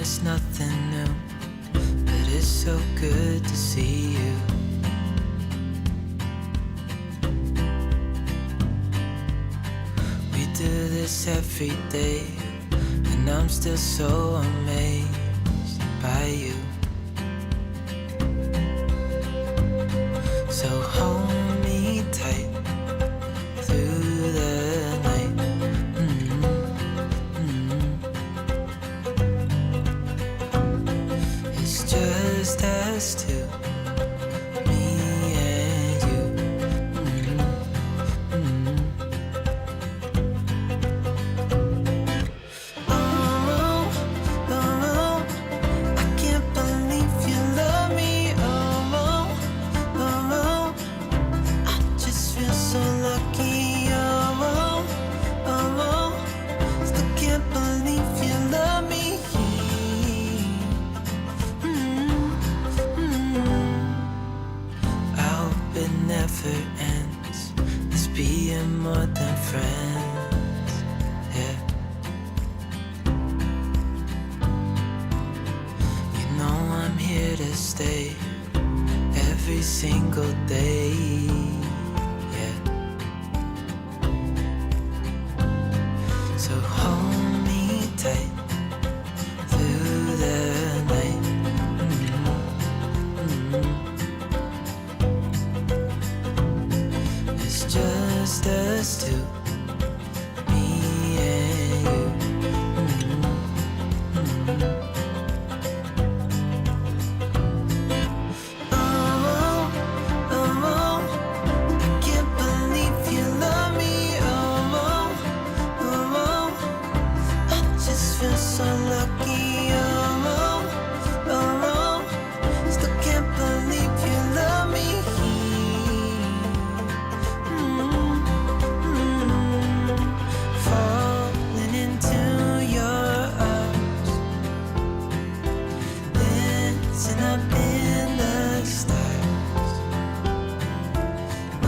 it's nothing new, but it's so good to see you. We do this every day, and I'm still so amazed by you. So hold me tight through the night. It's just us two, me and you. Oh, oh, I can't believe you love me. Oh, oh, I just feel so lucky. Oh, oh, still can't believe you love me. I hope it never ends, this being more than friends, yeah. You know I'm here to stay every single day, yeah. So hold me tight through the night. It's just us two, me and you. Oh, I can't believe you love me. Oh, I just feel so lucky. Oh, still can't believe you love me. Falling into your arms, dancing up in the stars. Oh,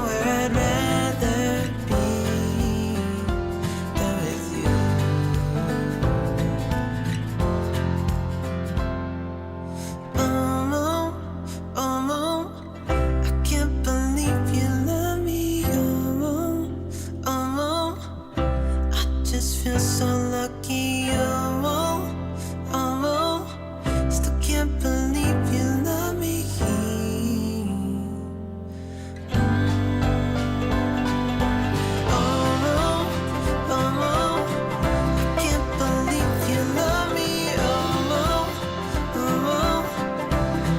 where I'd rather be than with you. I can't believe you love me. I just feel so lucky. Still can't believe you love me. Can't believe you love me.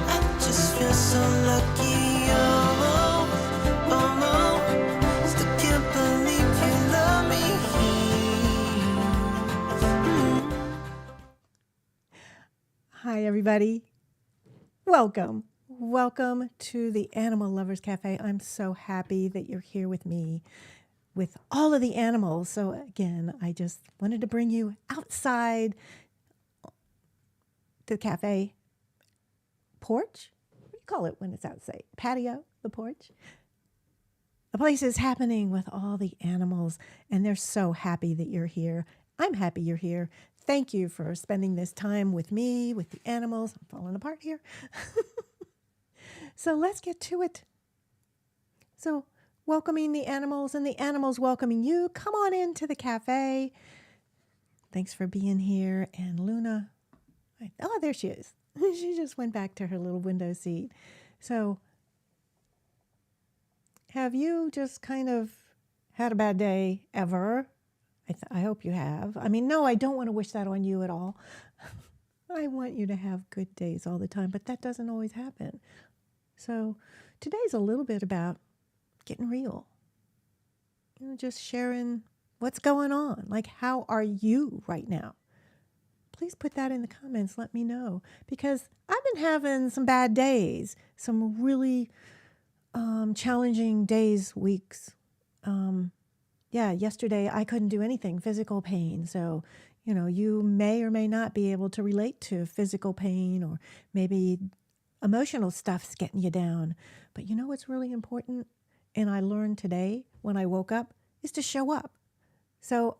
I just feel so lucky. Still can't believe you love me. Hi, everybody. Welcome. Welcome to the Animal Lovers Cafe. I'm so happy that you're here with me with all of the animals. So again, I just wanted to bring you outside the cafe porch. What do you call it when it's outside? Patio, the porch. The place is happening with all the animals, and they're so happy that you're here. I'm happy you're here. Thank you for spending this time with me, with the animals. I'm falling apart here. So let's get to it. So welcoming the animals and the animals welcoming you. Come on into the cafe. Thanks for being here. And Luna, oh, there she is. She just went back to her little window seat. So have you just kind of had a bad day ever? I hope you have. I mean, no, I don't want to wish that on you at all. I want you to have good days all the time, but that doesn't always happen. So today's a little bit about getting real. Just sharing what's going on. Like, how are you right now? Please put that in the comments. Let me know. Because I've been having some bad days, some really challenging days, weeks. Yesterday I couldn't do anything, physical pain. So, you may or may not be able to relate to physical pain, or maybe emotional stuff's getting you down. But you know what's really important? And I learned today when I woke up is to show up. So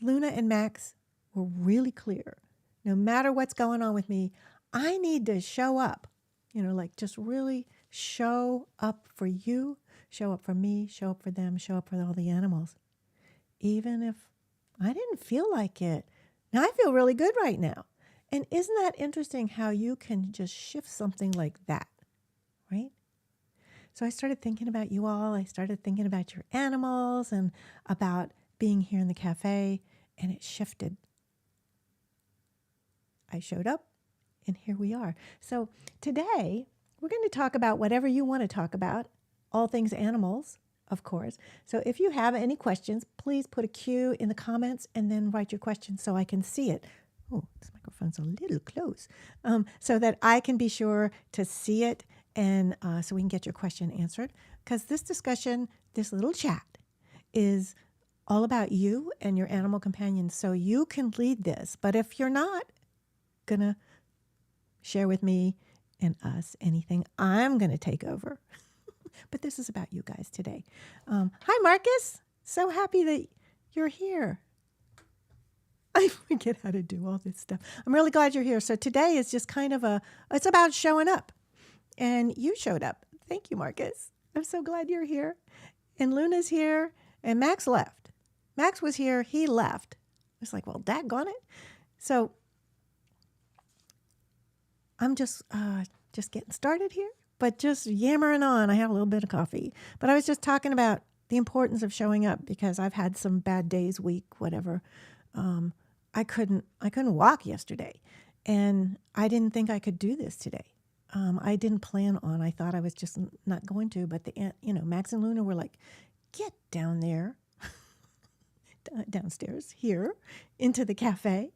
Luna and Max were really clear. no matter what's going on with me, I need to show up, like just really show up for you, show up for me, show up for them, show up for all the animals. Even if I didn't feel like it. Now I feel really good right now. And isn't that interesting how you can just shift something like that, right? So I started thinking about you all. I started thinking about your animals and about being here in the cafe, and it shifted. I showed up, and here we are. So today, we're going to talk about whatever you want to talk about, all things animals, of course. So if you have any questions, please put a Q in the comments and then write your question so I can see it. Oh, this microphone's a little close. So that I can be sure to see it and so we can get your question answered. Because this discussion, this little chat, is all about you and your animal companions. So you can lead this. But if you're not going to share with me and us anything, I'm going to take over. But this is about you guys today. Hi, Marcus. So happy that you're here. I forget how to do all this stuff. I'm really glad you're here. So today is just kind of it's about showing up. And you showed up. Thank you, Marcus. I'm so glad you're here. And Luna's here. And Max left. Max was here. He left. I was like, well, daggone it. So I'm just getting started here, but just yammering on. I have a little bit of coffee. But I was just talking about the importance of showing up because I've had some bad days, week, whatever. I couldn't walk yesterday, and I didn't think I could do this today. I didn't plan on. I thought I was just not going to. But Max and Luna were like, "Get down there, downstairs here, into the cafe.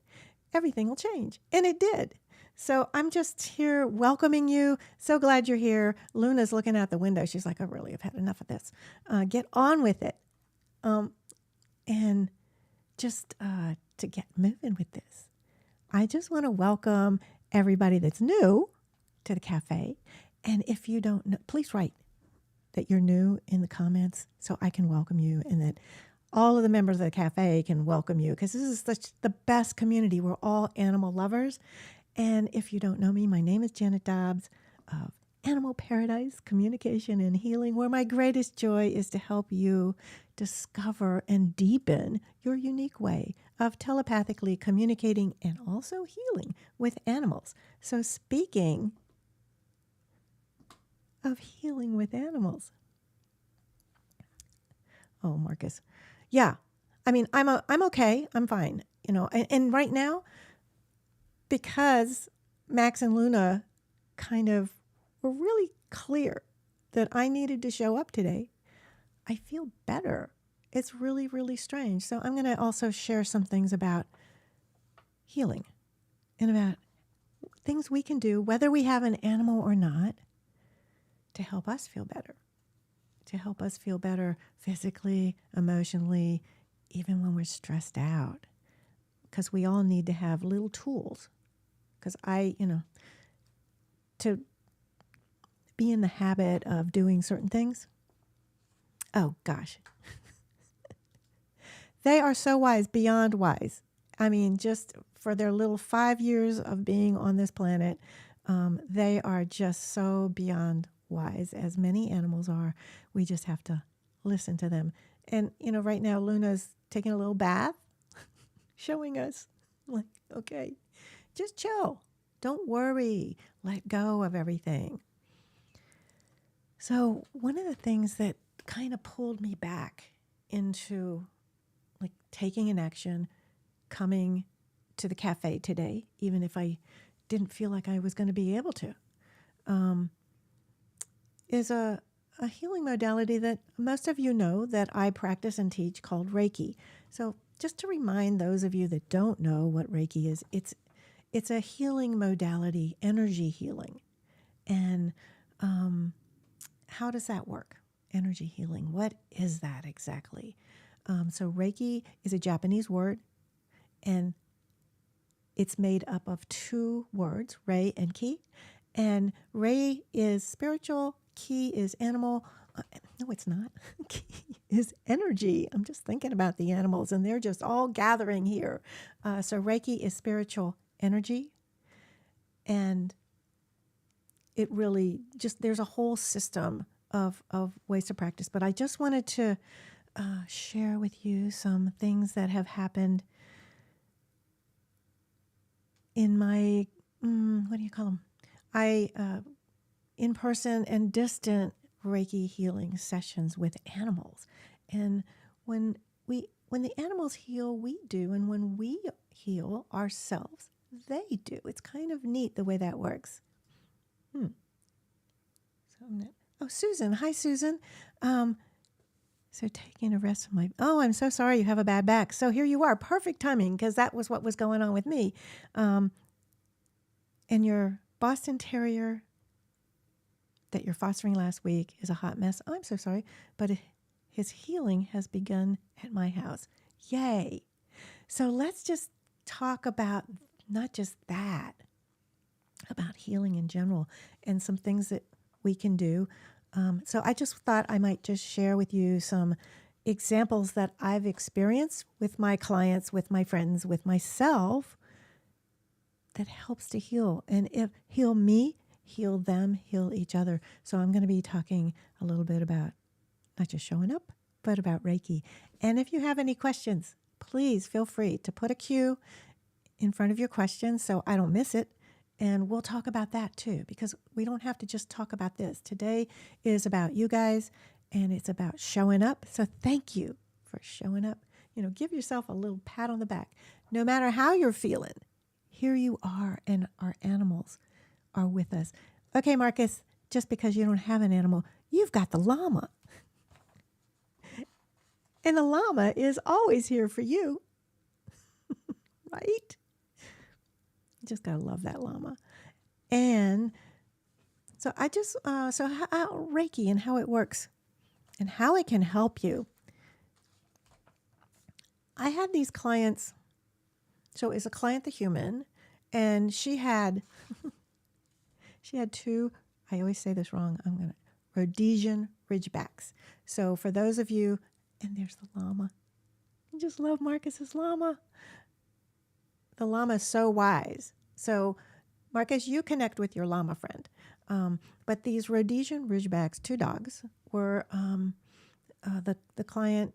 Everything will change," and it did. So I'm just here welcoming you. So glad you're here. Luna's looking out the window. She's like, "I really have had enough of this. Get on with it," and just to get moving with this. I just want to welcome everybody that's new to the cafe. And if you don't know, please write that you're new in the comments so I can welcome you and that all of the members of the cafe can welcome you because this is the best community. We're all animal lovers. And if you don't know me, my name is Janet Dobbs of Animal Paradise Communication and Healing, where my greatest joy is to help you discover and deepen your unique way of telepathically communicating and also healing with animals. So speaking of healing with animals. Oh, Marcus. Yeah. I mean, I'm okay. I'm fine. And right now, because Max and Luna kind of were really clear that I needed to show up today, I feel better. It's really, really strange. So I'm going to also share some things about healing and about things we can do, whether we have an animal or not, to help us feel better, physically, emotionally, even when we're stressed out, because we all need to have little tools. Because to be in the habit of doing certain things, oh gosh, they are so wise, beyond wise. I mean, just for their little 5 years of being on this planet, they are just so beyond wise, as many animals are. We just have to listen to them. And, right now Luna's taking a little bath, showing us, like, okay, just chill. Don't worry. Let go of everything. So one of the things that kind of pulled me back into like taking an action, coming to the cafe today, even if I didn't feel like I was going to be able to, is a healing modality that most of you know that I practice and teach called Reiki. So just to remind those of you that don't know what Reiki is, it's a healing modality, energy healing. And how does that work? Energy healing. What is that exactly? So Reiki is a Japanese word, and it's made up of two words, Rei and Ki. And Rei is spiritual, Ki is animal. No, it's not. Ki is energy. I'm just thinking about the animals, and they're just all gathering here. So Reiki is spiritual energy. And it really just, there's a whole system of ways to practice. But I just wanted to share with you some things that have happened in my, what do you call them? In-person and distant Reiki healing sessions with animals. And when the animals heal, we do. And when we heal ourselves, they do. It's kind of neat the way that works. So Susan. Hi, Susan. So taking a rest of I'm so sorry you have a bad back. So here you are. Perfect timing, because that was what was going on with me. And your Boston Terrier that you're fostering last week is a hot mess. I'm so sorry, but his healing has begun at my house. Yay. So let's just talk about not just that, about healing in general and some things that we can do. So I just thought I might just share with you some examples that I've experienced with my clients, with my friends, with myself, that helps to heal. And heal me, heal them, heal each other. So I'm going to be talking a little bit about not just showing up, but about Reiki. And if you have any questions, please feel free to put a cue in front of your questions so I don't miss it. And we'll talk about that too, because we don't have to just talk about this. Today is about you guys, and it's about showing up. So thank you for showing up. Give yourself a little pat on the back. No matter how you're feeling, here you are, and our animals are with us. Okay, Marcus, just because you don't have an animal, you've got the llama. And the llama is always here for you, right? Just gotta love that llama. And so how Reiki and how it works and how it can help you. I had these clients. So is a client the human, and she had two, I always say this wrong, Rhodesian Ridgebacks. So for those of you, and there's the llama. I just love Marcus's llama. The llama is so wise. So Marcus, you connect with your llama friend. But these Rhodesian Ridgebacks, 2 dogs, were, the client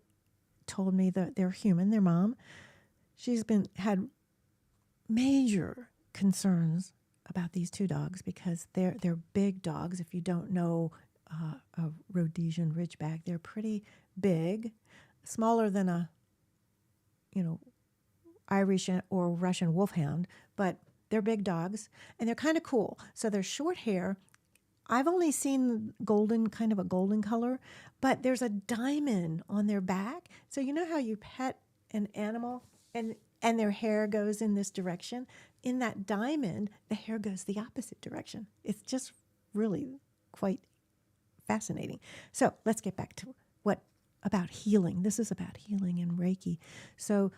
told me that they're human, their mom. She's had major concerns about these 2 dogs because they're big dogs. If you don't know a Rhodesian Ridgeback, they're pretty big, smaller than a, Irish or Russian wolfhound, but they're big dogs and they're kind of cool. So they're short hair. I've only seen kind of a golden color, but there's a diamond on their back. So you know how you pet an animal and their hair goes in this direction? In that diamond, the hair goes the opposite direction. It's just really quite fascinating. So let's get back to about healing. This is about healing and Reiki. So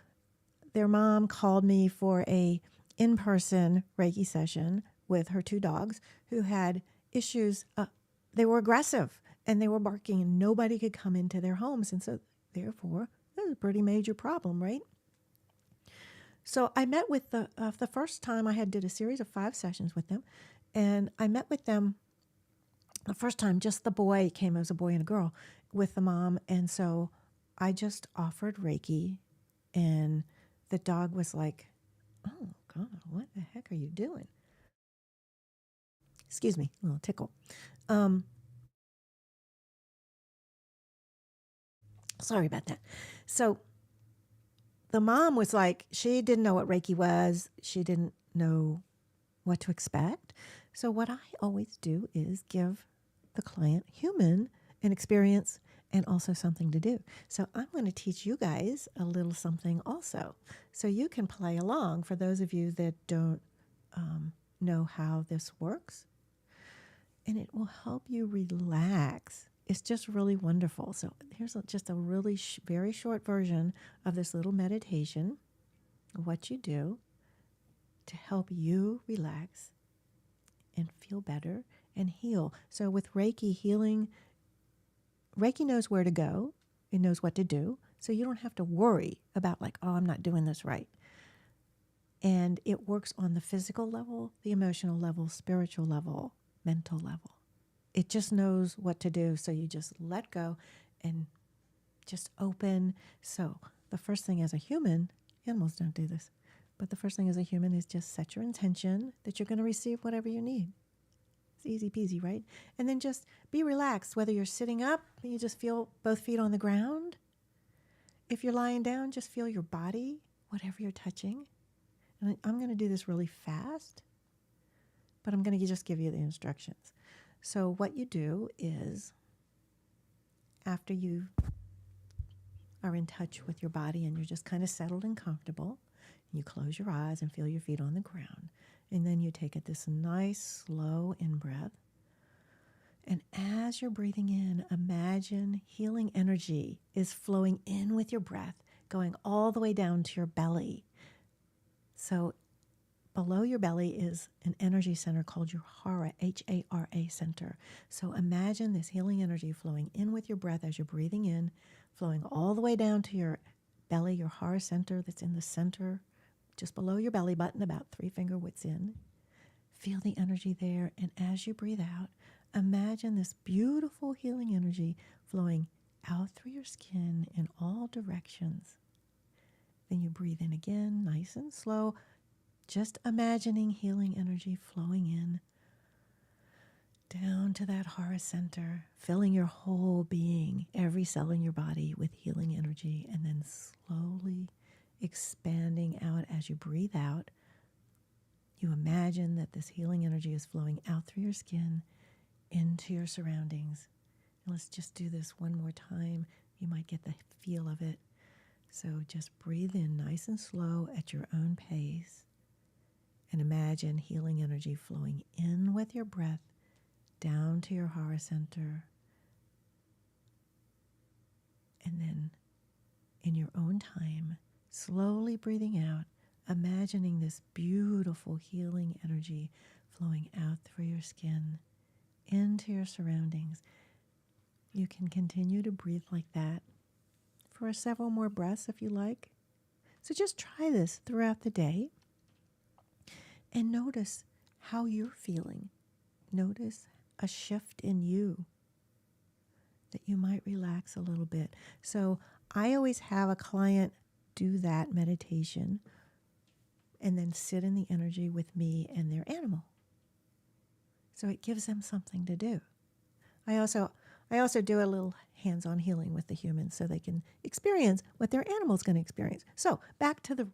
their mom called me for a in-person Reiki session with her 2 dogs who had issues. They were aggressive and they were barking and nobody could come into their homes. And so therefore, that was a pretty major problem, right? So I met with the first time I did a series of 5 sessions with them, and I met with them the first time, just the boy came. It was a boy and a girl with the mom. And so I just offered Reiki, and the dog was like, oh God, what the heck are you doing? Excuse me, a little tickle. Sorry about that. So the mom was like, she didn't know what Reiki was. She didn't know what to expect. So what I always do is give the client, human, an experience and also something to do. So I'm going to teach you guys a little something also, so you can play along for those of you that don't know how this works. And it will help you relax. It's just really wonderful. So here's just a really very short version of this little meditation, what you do to help you relax and feel better and heal. So with Reiki healing, Reiki knows where to go. It knows what to do. So you don't have to worry about like, oh, I'm not doing this right. And it works on the physical level, the emotional level, spiritual level, mental level. It just knows what to do. So you just let go and just open. So the first thing as a human, animals don't do this, but the first thing as a human is just set your intention that you're going to receive whatever you need. It's easy peasy, right? And then just be relaxed, whether you're sitting up and you just feel both feet on the ground. If you're lying down, just feel your body, whatever you're touching. And I'm going to do this really fast, but I'm going to just give you the instructions. So what you do is, after you are in touch with your body and you're just kind of settled and comfortable, you close your eyes and feel your feet on the ground. And then you take this nice, slow in-breath. And as you're breathing in, imagine healing energy is flowing in with your breath, going all the way down to your belly. So below your belly is an energy center called your Hara, H-A-R-A center. So imagine this healing energy flowing in with your breath as you're breathing in, flowing all the way down to your belly, your Hara center that's in the center, just below your belly button, about 3-finger widths in. Feel the energy there. And as you breathe out, imagine this beautiful healing energy flowing out through your skin in all directions. Then you breathe in again, nice and slow, just imagining healing energy flowing in down to that Hara center, filling your whole being, every cell in your body with healing energy, and then slowly expanding out as you breathe out. You imagine that this healing energy is flowing out through your skin into your surroundings. And let's just do this one more time. You might get the feel of it. So just breathe in nice and slow at your own pace. And imagine healing energy flowing in with your breath down to your Hara center. And then in your own time, slowly breathing out, imagining this beautiful healing energy flowing out through your skin into your surroundings. You can continue to breathe like that for several more breaths if you like. So just try this throughout the day and notice how you're feeling. Notice a shift in you, that you might relax a little bit. So I always have a client do that meditation and then sit in the energy with me and their animal. So it gives them something to do. I also do a little hands-on healing with the humans so they can experience what their animal's going to experience. So back to the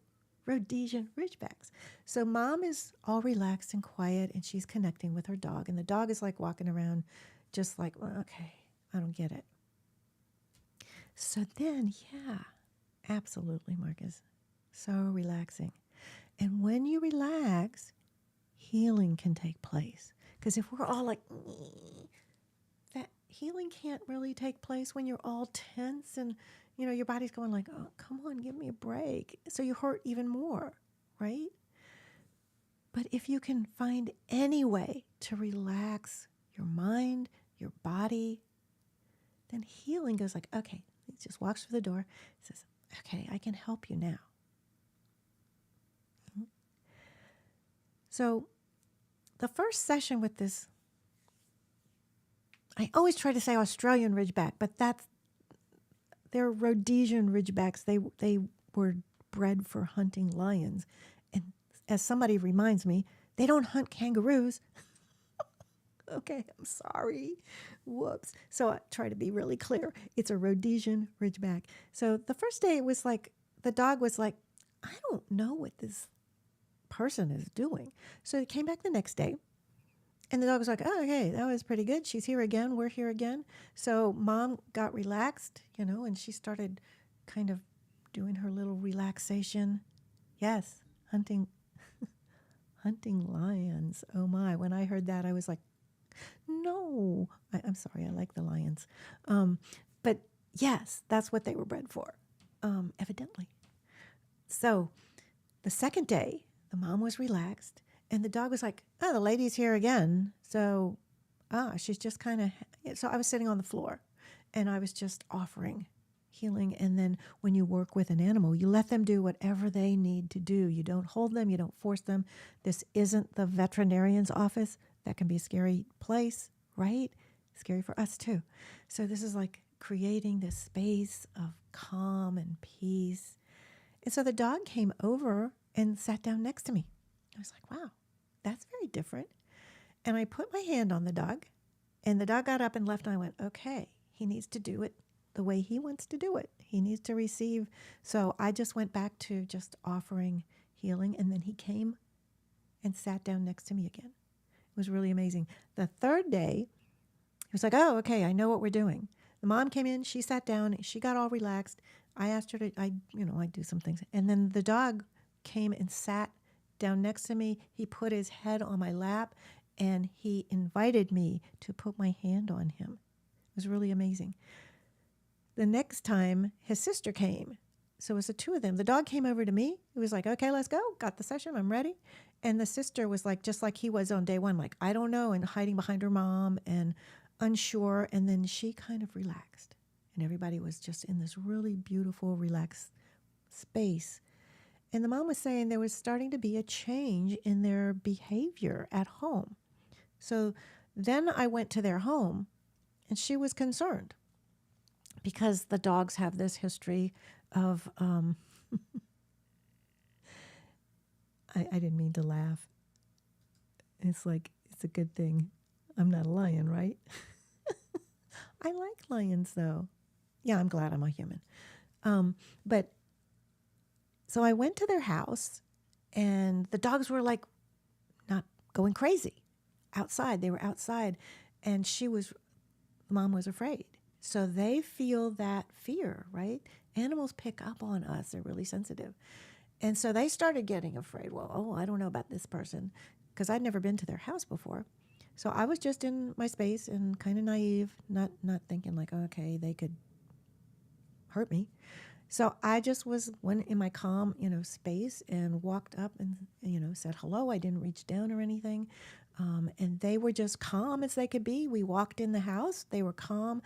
Rhodesian Ridgebacks. So mom is all relaxed and quiet, and she's connecting with her dog. And the dog is like walking around just like, well, okay, I don't get it. So then, yeah, absolutely, Marcus. So relaxing. And when you relax, healing can take place. Because if we're all like, that healing can't really take place when you're all tense and, you know, your body's going like, oh, come on, give me a break. So you hurt even more, right? But if you can find any way to relax your mind, your body, then healing goes like, okay, he just walks through the door, says, okay, I can help you now. So the first session with this, I always try to say Australian Ridgeback, but they're Rhodesian Ridgebacks. They were bred for hunting lions. And as somebody reminds me, they don't hunt kangaroos. Okay, I'm sorry. Whoops. So I try to be really clear. It's a Rhodesian Ridgeback. So the first day it was like, the dog was like, I don't know what this person is doing. So he came back the next day. And the dog was like, oh, okay, that was pretty good. She's here again. We're here again. So mom got relaxed, you know, and she started kind of doing her little relaxation. Yes, hunting lions. Oh, my. When I heard that, I was like, no. I'm sorry. I like the lions. But, yes, that's what they were bred for, evidently. So the second day, the mom was relaxed. And the dog was like, oh, the lady's here again. So, she's just kind of, so I was sitting on the floor and I was just offering healing. And then when you work with an animal, you let them do whatever they need to do. You don't hold them. You don't force them. This isn't the veterinarian's office. That can be a scary place, right? Scary for us too. So this is like creating this space of calm and peace. And so the dog came over and sat down next to me. I was like, wow, that's very different. And I put my hand on the dog, and the dog got up and left, and I went, okay, he needs to do it the way he wants to do it. He needs to receive. So I just went back to just offering healing, and then he came and sat down next to me again. It was really amazing. The third day, he was like, oh, okay, I know what we're doing. The mom came in, she sat down, she got all relaxed. I asked her to, I do some things. And then the dog came and sat down next to me. He put his head on my lap, and he invited me to put my hand on him. It was really amazing. The next time, his sister came. So it was the two of them. The dog came over to me. He was like, okay, let's go. Got the session. I'm ready. And the sister was like, just like he was on day one, like, I don't know, and hiding behind her mom and unsure. And then she kind of relaxed. And everybody was just in this really beautiful, relaxed space. And the mom was saying there was starting to be a change in their behavior at home. So then I went to their home, and she was concerned because the dogs have this history of, I didn't mean to laugh. It's like, it's a good thing I'm not a lion, right? I like lions, though. Yeah, I'm glad I'm a human. But so I went to their house, and the dogs were like not going crazy outside. They were outside, and mom was afraid. So they feel that fear, right? Animals pick up on us. They're really sensitive. And so they started getting afraid. Well, I don't know about this person, because I'd never been to their house before. So I was just in my space and kind of naive, not thinking like, okay, they could hurt me. So I just went in my calm, space and walked up and, said hello. I didn't reach down or anything. And they were just calm as they could be. We walked in the house. They were calm.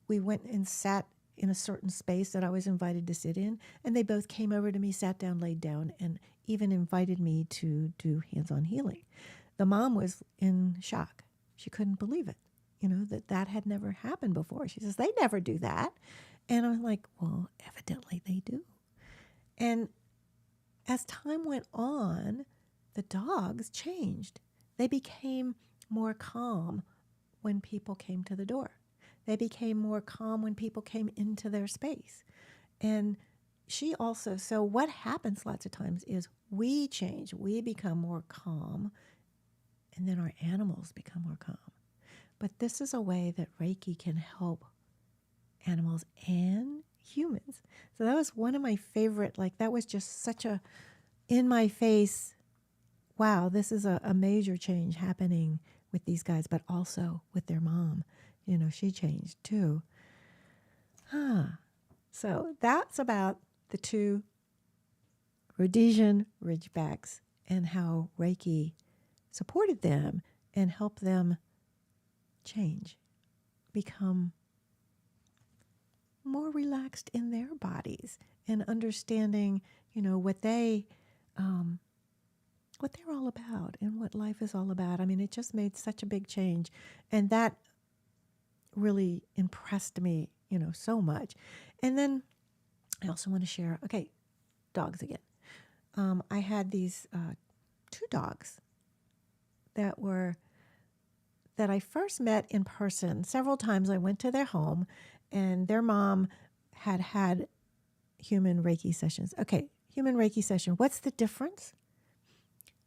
We went and sat in a certain space that I was invited to sit in. And they both came over to me, sat down, laid down, and even invited me to do hands-on healing. The mom was in shock. She couldn't believe it, that had never happened before. She says, they never do that. And I'm like, well, evidently they do. And as time went on, the dogs changed. They became more calm when people came to the door. They became more calm when people came into their space. And she also, so what happens lots of times is we change. We become more calm, and then our animals become more calm. But this is a way that Reiki can help animals and humans. So that was one of my favorite, that was just such a in my face, wow, this is a major change happening with these guys, but also with their mom. She changed too. So that's about the two Rhodesian Ridgebacks and how Reiki supported them and helped them change, become more relaxed in their bodies and understanding, what they're all about and what life is all about. I mean, it just made such a big change. And that really impressed me, so much. And then I also want to share, dogs again. I had these two dogs that I first met in person. Several times I went to their home, and their mom had human Reiki sessions. Okay, human Reiki session. What's the difference?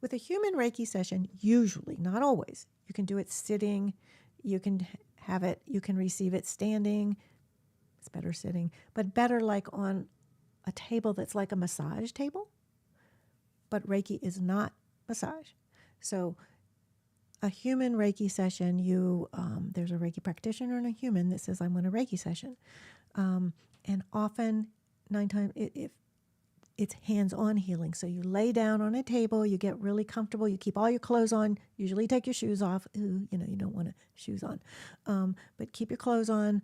With a human Reiki session, usually, not always, you can do it sitting, you can receive it standing. It's better sitting, but better like on a table that's like a massage table. But Reiki is not massage. So a human Reiki session, there's a Reiki practitioner and a human that says, I want a Reiki session. And often, 9 times, it's hands-on healing. So you lay down on a table, you get really comfortable, you keep all your clothes on, usually take your shoes off. Ooh, you don't want shoes on. But keep your clothes on.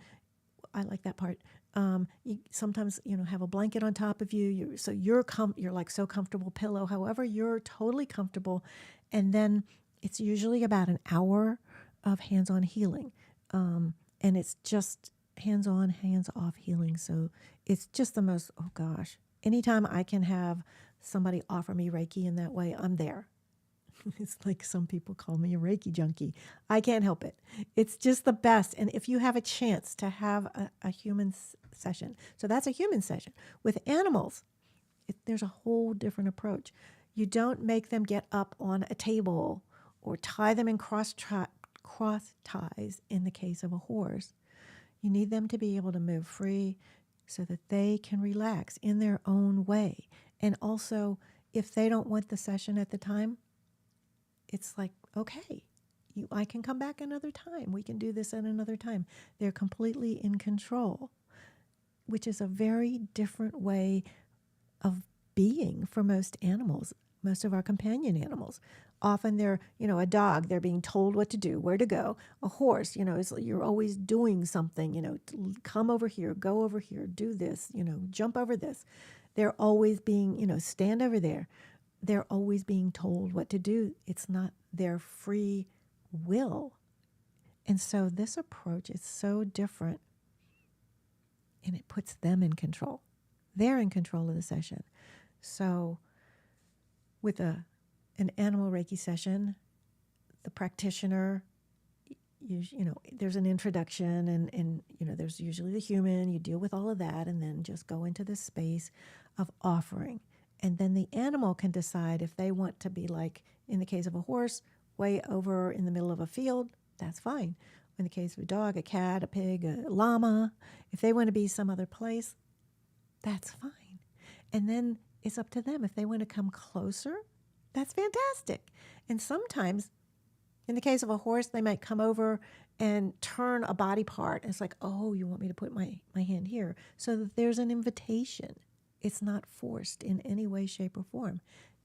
I like that part. You sometimes, have a blanket on top of you. You're like so comfortable, pillow. However, you're totally comfortable, and then it's usually about an hour of hands-on healing, and it's just hands-on, hands-off healing. So it's just the most. Oh gosh! Anytime I can have somebody offer me Reiki in that way, I'm there. It's like some people call me a Reiki junkie. I can't help it. It's just the best. And if you have a chance to have a human session, so that's a human session. With animals, there's a whole different approach. You don't make them get up on a table or tie them in cross ties in the case of a horse. You need them to be able to move free so that they can relax in their own way. And also, if they don't want the session at the time, it's like, okay, I can come back another time. We can do this at another time. They're completely in control, which is a very different way of being for most animals, most of our companion animals. Often they're, a dog, they're being told what to do, where to go. A horse, you're always doing something, come over here, go over here, do this, jump over this. They're always being, stand over there. They're always being told what to do. It's not their free will. And so this approach is so different, and it puts them in control. They're in control of the session. So with an animal Reiki session, the practitioner, there's an introduction and there's usually the human. You deal with all of that and then just go into this space of offering. And then the animal can decide if they want to be, like in the case of a horse, way over in the middle of a field, that's fine. In the case of a dog, a cat, a pig, a llama, if they want to be some other place, that's fine. And then it's up to them. If they want to come closer, that's fantastic. And sometimes, in the case of a horse, they might come over and turn a body part. And it's like, oh, you want me to put my hand here? So that there's an invitation. It's not forced in any way, shape, or form.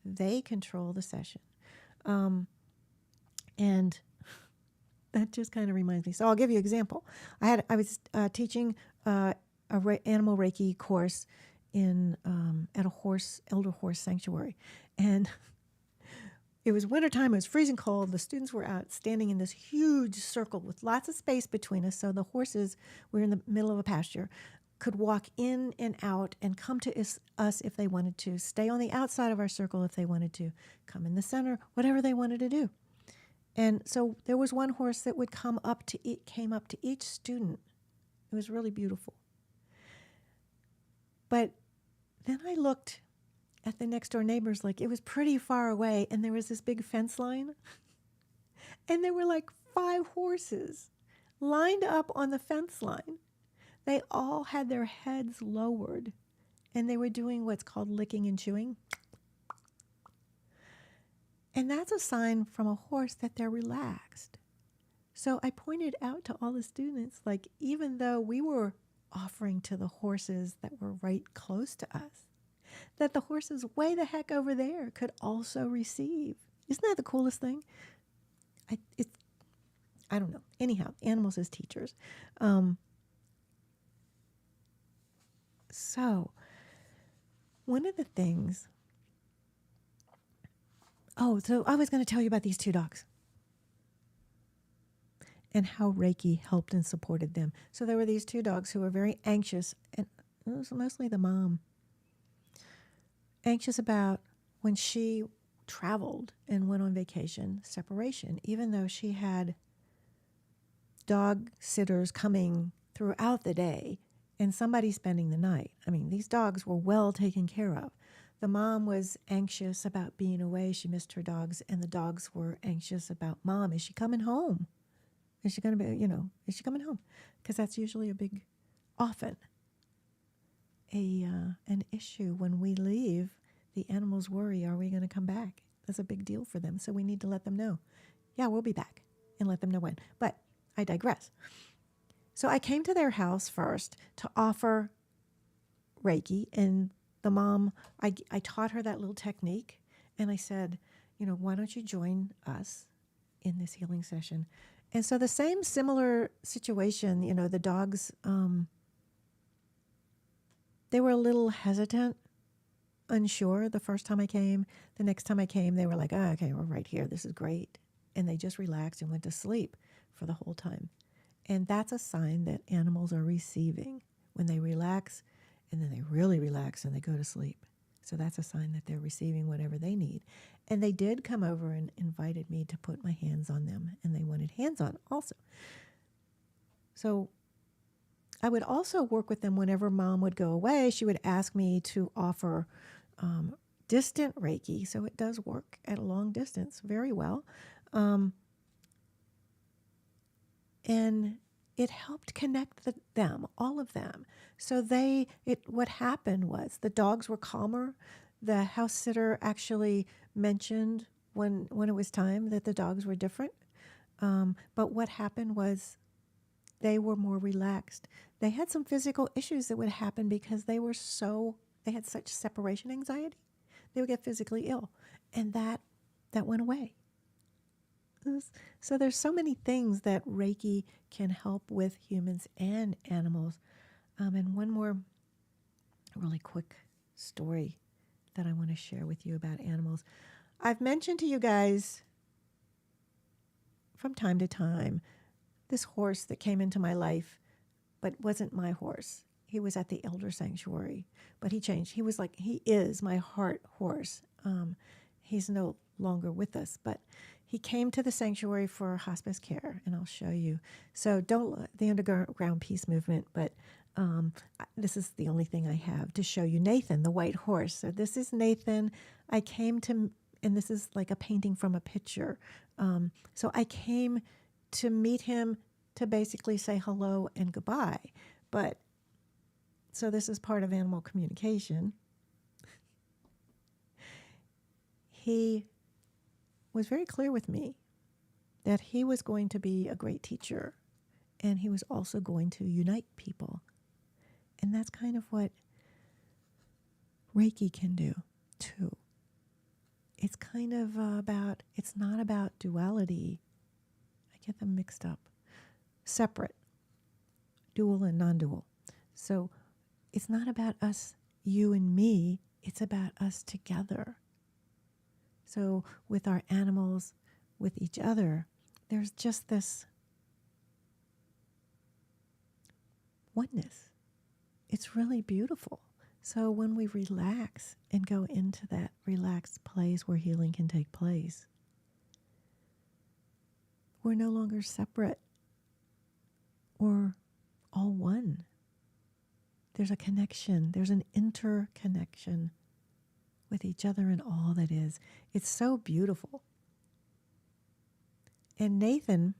They control the session. And that just kind of reminds me. So I'll give you an example. I was teaching animal Reiki course at a elder horse sanctuary. And it was wintertime. It was freezing cold. The students were out standing in this huge circle with lots of space between us. So the horses were in the middle of a pasture, could walk in and out and come to us if they wanted to, stay on the outside of our circle if they wanted to, come in the center, whatever they wanted to do. And so there was one horse that would came up to each student. It was really beautiful. But then I looked at the next door neighbors, like it was pretty far away, and there was this big fence line. And there were like 5 horses lined up on the fence line. They all had their heads lowered, and they were doing what's called licking and chewing. And that's a sign from a horse that they're relaxed. So I pointed out to all the students, like, even though we were offering to the horses that were right close to us, that the horses way the heck over there could also receive. Isn't that the coolest thing? I don't know. Anyhow, animals as teachers. So one of the things, so I was going to tell you about these 2 dogs and how Reiki helped and supported them. So there were these 2 dogs who were very anxious, and it was mostly the mom, anxious about when she traveled and went on vacation, separation, even though she had dog sitters coming throughout the day and somebody spending the night. I mean, these dogs were well taken care of. The mom was anxious about being away. She missed her dogs, and the dogs were anxious about, Mom, is she coming home? Is she going to be, is she coming home? Because that's usually often an issue when we leave. The animals worry, are we going to come back? That's a big deal for them. So we need to let them know, yeah, we'll be back, and let them know when. But I digress. So I came to their house first to offer Reiki, and the mom, I taught her that little technique, and I said, why don't you join us in this healing session? And so the same similar situation, the dogs They were a little hesitant, unsure the first time I came. The next time I came, they were like, oh, okay, we're right here. This is great. And they just relaxed and went to sleep for the whole time. And that's a sign that animals are receiving when they relax, and then they really relax and they go to sleep. So that's a sign that they're receiving whatever they need. And they did come over and invited me to put my hands on them, and they wanted hands-on also. So I would also work with them whenever Mom would go away. She would ask me to offer distant Reiki, so it does work at a long distance very well. And it helped connect them, all of them. So what happened was the dogs were calmer. The house sitter actually mentioned when it was time that the dogs were different. But what happened was they were more relaxed. They had some physical issues that would happen because they had such separation anxiety. They would get physically ill, and that went away. So there's so many things that Reiki can help with humans and animals. And one more really quick story that I want to share with you about animals. I've mentioned to you guys from time to time this horse that came into my life, but wasn't my horse. He was at the elder sanctuary, but he changed. He is my heart horse. He's no longer with us, but he came to the sanctuary for hospice care, and I'll show you. So the underground peace movement, but this is the only thing I have to show you. Nathan, the white horse. So this is Nathan. And this is like a painting from a picture. So I came to meet him to basically say hello and goodbye. So this is part of animal communication. He was very clear with me that he was going to be a great teacher, and he was also going to unite people. And that's kind of what Reiki can do too. It's kind of it's not about duality. I get them mixed up. Separate, dual and non-dual. So it's not about us, you and me. It's about us together. So with our animals, with each other, there's just this oneness. It's really beautiful. So when we relax and go into that relaxed place where healing can take place, we're no longer separate. We're all one. There's a connection. There's an interconnection with each other and all that is. It's so beautiful. And Nathan,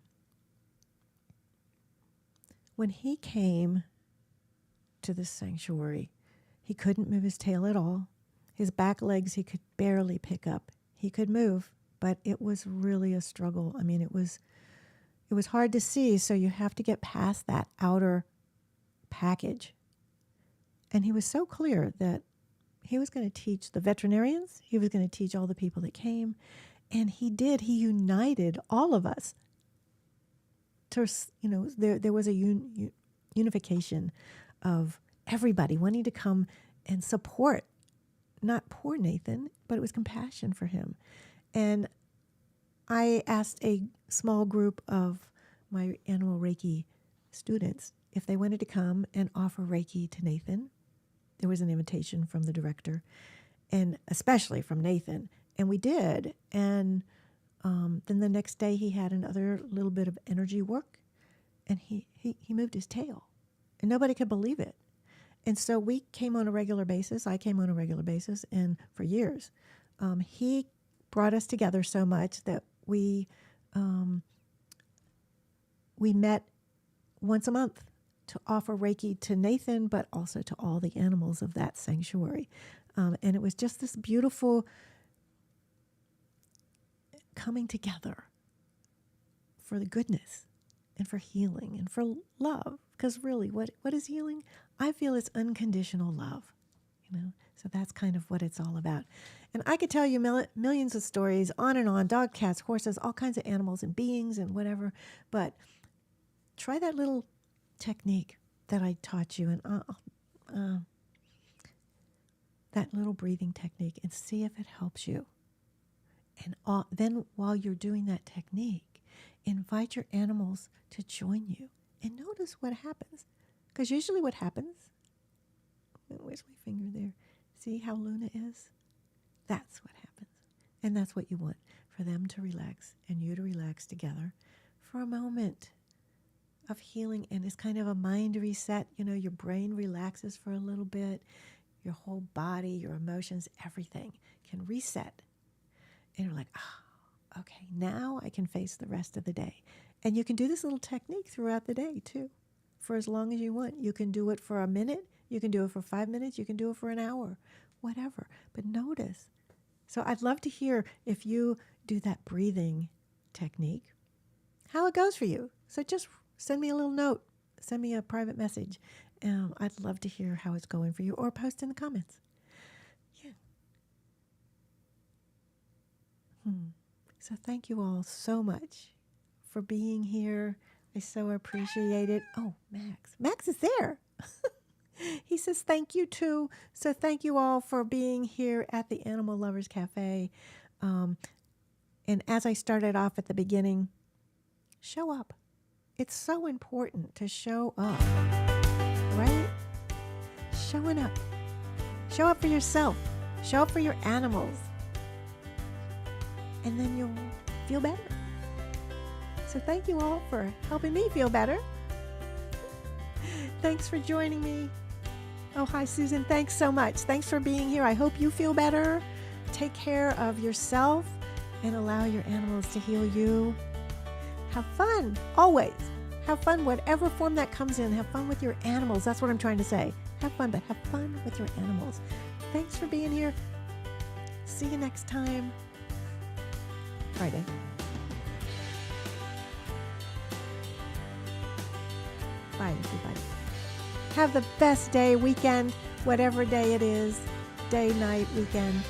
when he came to this sanctuary, he couldn't move his tail at all. His back legs he could barely pick up. He could move, but it was really a struggle. I mean, it was hard to see, so you have to get past that outer package. And he was so clear that he was going to teach the veterinarians. He was going to teach all the people that came. And he did. He united all of us. There was a unification of everybody wanting to come and support, not poor Nathan, but it was compassion for him. And I asked a small group of my animal Reiki students if they wanted to come and offer Reiki to Nathan. There was an invitation from the director, and especially from Nathan. And we did. And then the next day he had another little bit of energy work, and he moved his tail. And nobody could believe it. And so we came on a regular basis. I came on a regular basis. And for years, he brought us together so much that we met once a month to offer Reiki to Nathan, but also to all the animals of that sanctuary. And it was just this beautiful coming together for the goodness and for healing and for love. Because really, what is healing? I feel it's unconditional love, So that's kind of what it's all about. And I could tell you millions of stories, on and on, dog, cats, horses, all kinds of animals and beings and whatever. But try that little technique that I taught you, and that little breathing technique and see if it helps you. And then while you're doing that technique, invite your animals to join you and notice what happens. Because usually what happens, where's my finger there? See how Luna is? That's what happens. And that's what you want, for them to relax and you to relax together for a moment of healing. And it's kind of a mind reset. You know, your brain relaxes for a little bit. Your whole body, your emotions, everything can reset. And you're like, oh, okay, now I can face the rest of the day. And you can do this little technique throughout the day too, for as long as you want. You can do it for a minute. You can do it for 5 minutes. You can do it for an hour, whatever. But notice. So I'd love to hear, if you do that breathing technique, how it goes for you. So just send me a little note. Send me a private message. I'd love to hear how it's going for you, or post in the comments. Yeah. So thank you all so much for being here. I so appreciate it. Oh, Max. Max is there. He says thank you too. So thank you all for being here at the Animal Lovers Cafe. And as I started off at the beginning, show up. It's so important to show up, right? Showing up. Show up for yourself. Show up for your animals. And then you'll feel better. So thank you all for helping me feel better. Thanks for joining me. Oh, hi, Susan. Thanks so much. Thanks for being here. I hope you feel better. Take care of yourself and allow your animals to heal you. Have fun, always. Have fun, whatever form that comes in. Have fun with your animals. That's what I'm trying to say. Have fun, but have fun with your animals. Thanks for being here. See you next time. Friday. Bye, everybody. Have the best day, weekend, whatever day it is, day, night, weekend.